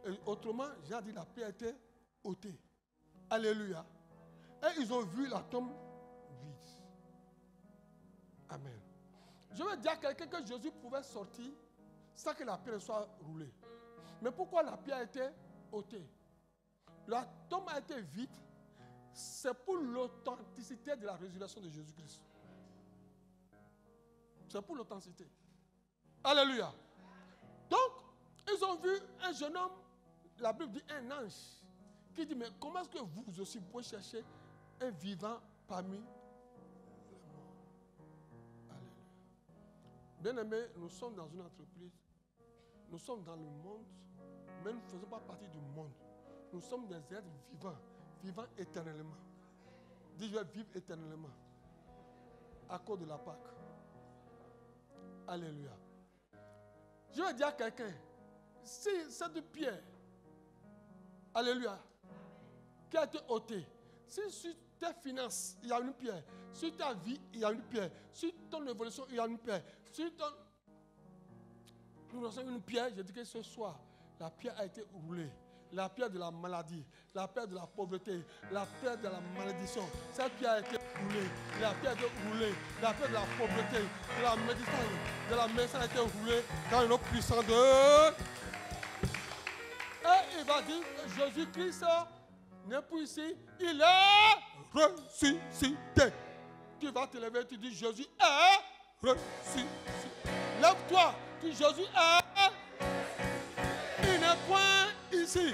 Et autrement, j'ai dit, la pierre a été ôtée. Alléluia. Et ils ont vu la tombe vide. Amen. Je veux dire à quelqu'un que Jésus pouvait sortir sans que la pierre soit roulée. Mais pourquoi la pierre a été ôtée? La tombe a été vide. C'est pour l'authenticité de la résurrection de Jésus-Christ. C'est pour l'authenticité. Alléluia. Donc, ils ont vu un jeune homme, la Bible dit un ange, qui dit, mais comment est-ce que vous aussi pouvez chercher un vivant parmi les morts? Alléluia. Bien-aimés, nous sommes dans une entreprise, nous sommes dans le monde, mais nous ne faisons pas partie du monde. Nous sommes des êtres vivants, vivants éternellement. Dis, je vais vivre éternellement à cause de la Pâque. Alléluia. Je vais dire à quelqu'un, si cette pierre, alléluia, qui a été ôtée, si sur tes finances, il y a une pierre, sur ta vie, il y a une pierre, sur ton évolution, il y a une pierre, sur ton... Nous recevons une pierre, je dis que ce soir, la pierre a été roulée. La pierre de la maladie, la pierre de la pauvreté, la pierre de la malédiction. Cette pierre a été roulée. La pierre a été roulée. La pierre de la pauvreté, de la médecine, de la médecine a été roulée dans une eau puissante de... Et il va dire, Jésus-Christ n'est plus ici, il est ressuscité. Tu vas te lever, tu dis, Jésus est ressuscité. Lève-toi, tu dis, Jésus est... Il n'est point ici.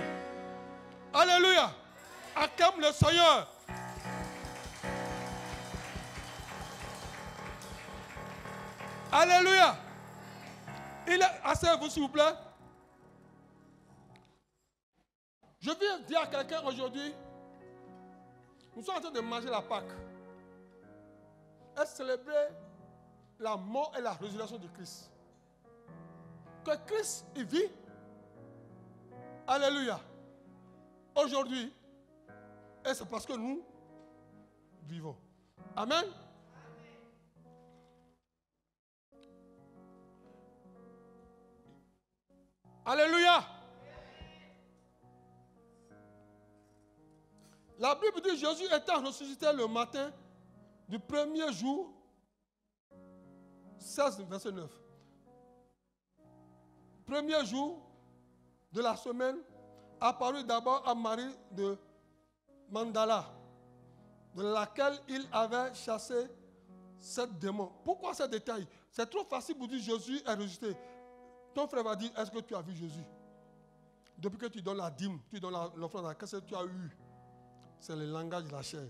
Alléluia. Acclame le Seigneur. Alléluia. Il est... Asseyez-vous s'il vous plaît. Je viens dire à quelqu'un aujourd'hui, nous sommes en train de manger la Pâque et célébrer la mort et la résurrection de Christ. Que Christ il vit. Alléluia. Aujourd'hui, et c'est parce que nous vivons. Amen. Alléluia. La Bible dit Jésus étant ressuscité le matin du premier jour, 16, verset 9. Premier jour de la semaine, apparut d'abord à Marie de Mandala, de laquelle il avait chassé 7 démons. Pourquoi ce détail? C'est trop facile pour dire Jésus est ressuscité. Ton frère va dire, est-ce que tu as vu Jésus? Depuis que tu donnes la dîme, tu donnes l'offrande, qu'est-ce que tu as eu? C'est le langage de la chair.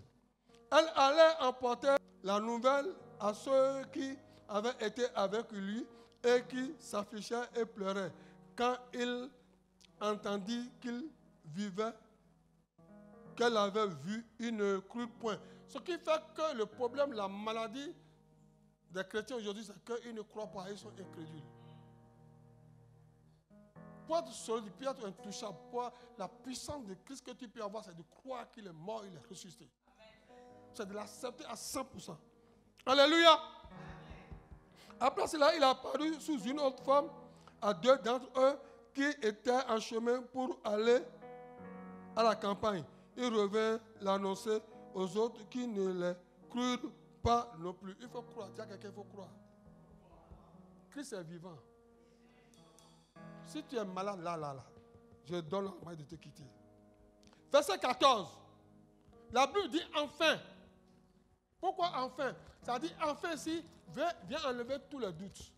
Elle allait emporter la nouvelle à ceux qui avaient été avec lui et qui s'affichaient et pleuraient. Quand il entendit qu'il vivait, qu'elle avait vu, il ne crut point. Ce qui fait que le problème, la maladie des chrétiens aujourd'hui, c'est qu'ils ne croient pas, ils sont incrédules. Pour être solide, pour être intouchable, pour la puissance de Christ que tu peux avoir, c'est de croire qu'il est mort, il est ressuscité. C'est de l'accepter à 100%. Alléluia. Après cela, il a apparu sous une autre forme à 2 d'entre eux qui étaient en chemin pour aller à la campagne. Il revint l'annoncer aux autres qui ne les crurent pas non plus. Il faut croire. Il y a quelqu'un, il faut croire. Christ est vivant. Si tu es malade, là, je donne le moyen de te quitter. Verset 14. La Bible dit enfin. Pourquoi enfin? Ça dit enfin si viens enlever tous les doutes.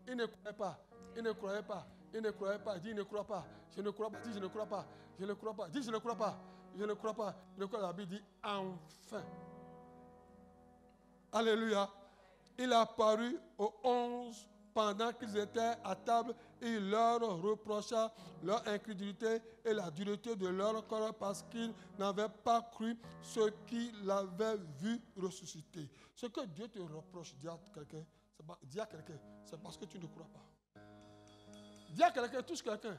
Il ne croyait pas. Il ne croyait pas. Il ne croyait pas. Il dit il ne croit pas. Je ne crois pas. Il dit je ne crois pas. Je ne crois pas. Il dit je ne crois pas. Je ne crois pas. La Bible dit enfin. Alléluia. Il a apparu aux 11 pendant qu'ils étaient à table et il leur reprocha leur incrédulité et la dureté de leur corps parce qu'ils n'avaient pas cru ceux qui l'avaient vu ressusciter. Ce que Dieu te reproche, dis à quelqu'un, c'est parce que tu ne crois pas. Dis à quelqu'un, touche quelqu'un.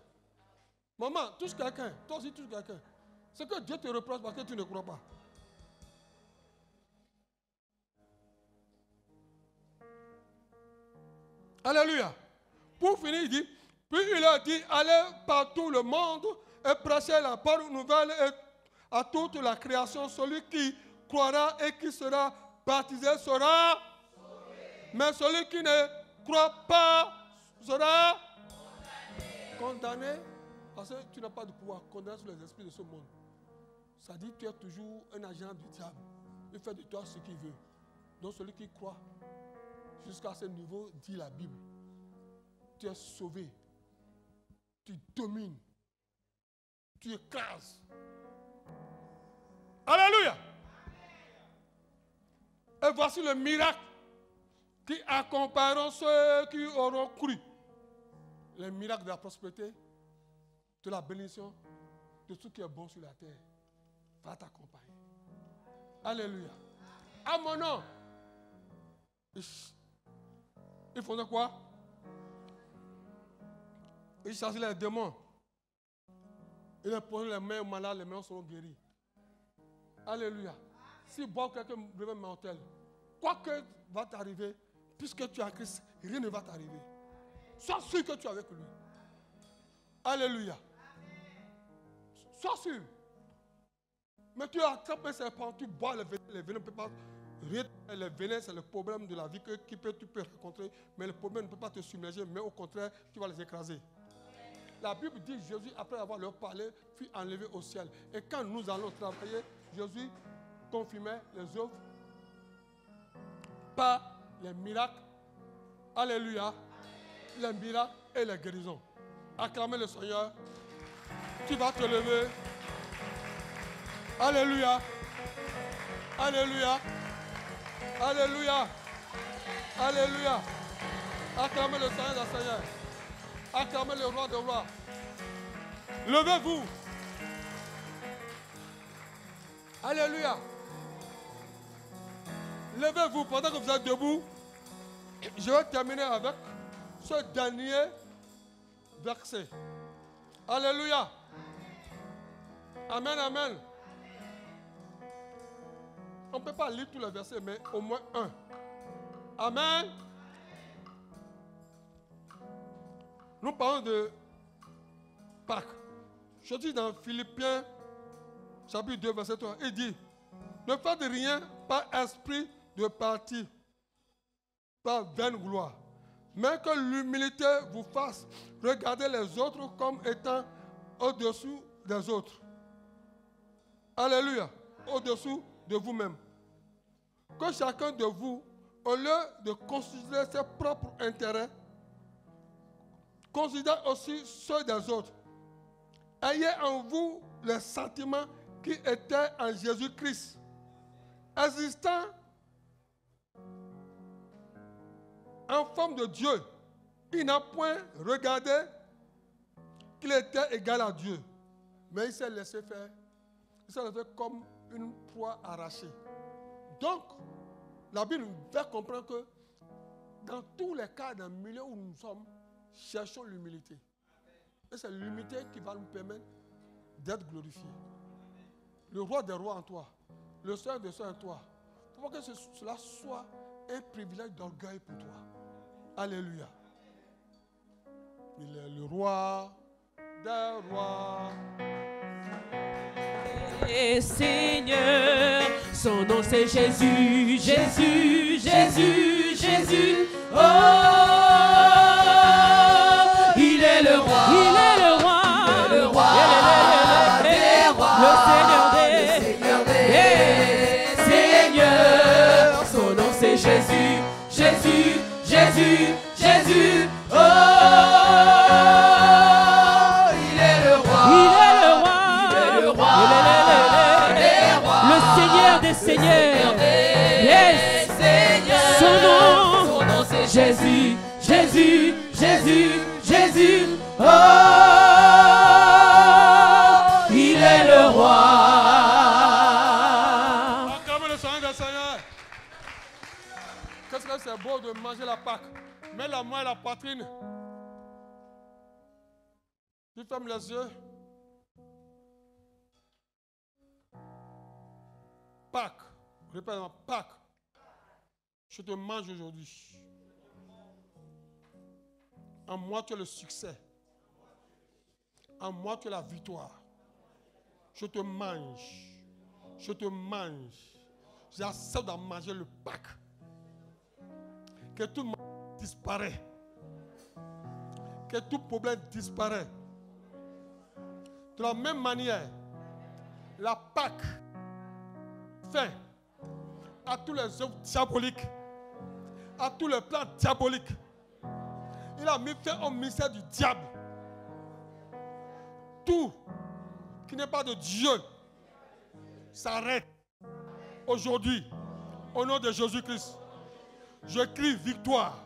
Maman, touche quelqu'un. Toi aussi, touche quelqu'un. Ce que Dieu te reproche parce que tu ne crois pas. Alléluia. Pour finir, il dit, puis il a dit, allez par tout le monde et prêchez la bonne nouvelle à toute la création. Celui qui croira et qui sera baptisé sera sauvé. Mais celui qui ne croit pas sera condamné. Parce que tu n'as pas de pouvoir condamner sur les esprits de ce monde. Ça dit que tu es toujours un agent du diable. Il fait de toi ce qu'il veut. Donc celui qui croit jusqu'à ce niveau, dit la Bible, tu es sauvé. Tu domines. Tu écrases. Alléluia. Et voici le miracle qui accompagneront ceux qui auront cru. Le miracle de la prospérité, de la bénédiction, de tout ce qui est bon sur la terre, va t'accompagner. Alléluia. À mon nom. Ils faisaient quoi? Ils chassaient les démons. Ils leur posaient les mains aux malades, les mains seront guéris. Alléluia. Si bois quelqu'un brevet mortel, quoi que va t'arriver, puisque tu as Christ, rien ne va t'arriver. Sois sûr que tu es avec lui. Alléluia. Sois sûr. Mais tu attrapes un serpent, tu bois les venins ne peuvent pas. Les venins, c'est le problème de la vie que tu peux rencontrer, mais le problème ne peut pas te submerger, mais au contraire, tu vas les écraser. La Bible dit Jésus, après avoir leur parlé, fut enlevé au ciel. Et quand nous allons travailler, Jésus confirmait les œuvres par les miracles. Alléluia. Les miracles et les guérisons. Acclamez le Seigneur. Tu vas te lever. Alléluia. Alléluia. Alléluia. Alléluia. Acclamez le Seigneur des Seigneurs. Acclamez le roi des rois. Levez-vous. Alléluia. Levez-vous pendant que vous êtes debout. Je vais terminer avec ce dernier verset. Alléluia. Amen, amen. On ne peut pas lire tous les versets, mais au moins un. Amen. Nous parlons de Pâques. Je dis dans Philippiens, chapitre 2, verset 3, il dit, ne faites rien par esprit de parti, par vaine gloire, mais que l'humilité vous fasse regarder les autres comme étant au-dessous des autres. Alléluia. Au-dessous de vous-même. Que chacun de vous, au lieu de considérer ses propres intérêts, considère aussi ceux des autres. Ayez en vous les sentiments qui étaient en Jésus-Christ, existant en forme de Dieu. Il n'a point regardé qu'il était égal à Dieu, mais il s'est laissé faire. Il s'est laissé comme une proie arrachée. Donc, la Bible nous fait comprendre que dans tous les cas, dans le milieu où nous sommes, cherchons l'humilité. Et c'est l'humilité qui va nous permettre d'être glorifiés. Le roi des rois en toi, le Seigneur des seigneurs en toi. Pour que cela soit un privilège d'orgueil pour toi. Alléluia. Il est le roi des rois. Et Seigneur, son nom c'est Jésus, Jésus, Jésus, Jésus. Oh, il est le roi, il est le roi, il est le roi des rois, le Seigneur des Seigneurs. Son nom c'est Jésus, Jésus, Jésus, Jésus. Oh, il est le roi, il est le roi, il est le roi. Le Seigneur des Seigneurs, yes. Son nom c'est Jésus, Jésus, Jésus, Jésus. Oh, il est le roi. Acclamez le Seigneur des Seigneurs. Qu'est-ce que c'est beau de manger la Pâque. Mets la main à la poitrine. Tu fermes les yeux. Pâques. Répète-moi, Pâques. Je te mange aujourd'hui. En moi, tu as le succès. En moi, tu as la victoire. Je te mange. Je te mange. J'accepte d'en manger le Pâques. Que tout mal disparaît. Que tout problème disparaît. De la même manière, la Pâque fait à tous les œuvres diaboliques, à tous les plans diaboliques. Il a mis fin au ministère du diable. Tout qui n'est pas de Dieu s'arrête aujourd'hui au nom de Jésus-Christ. Je crie victoire.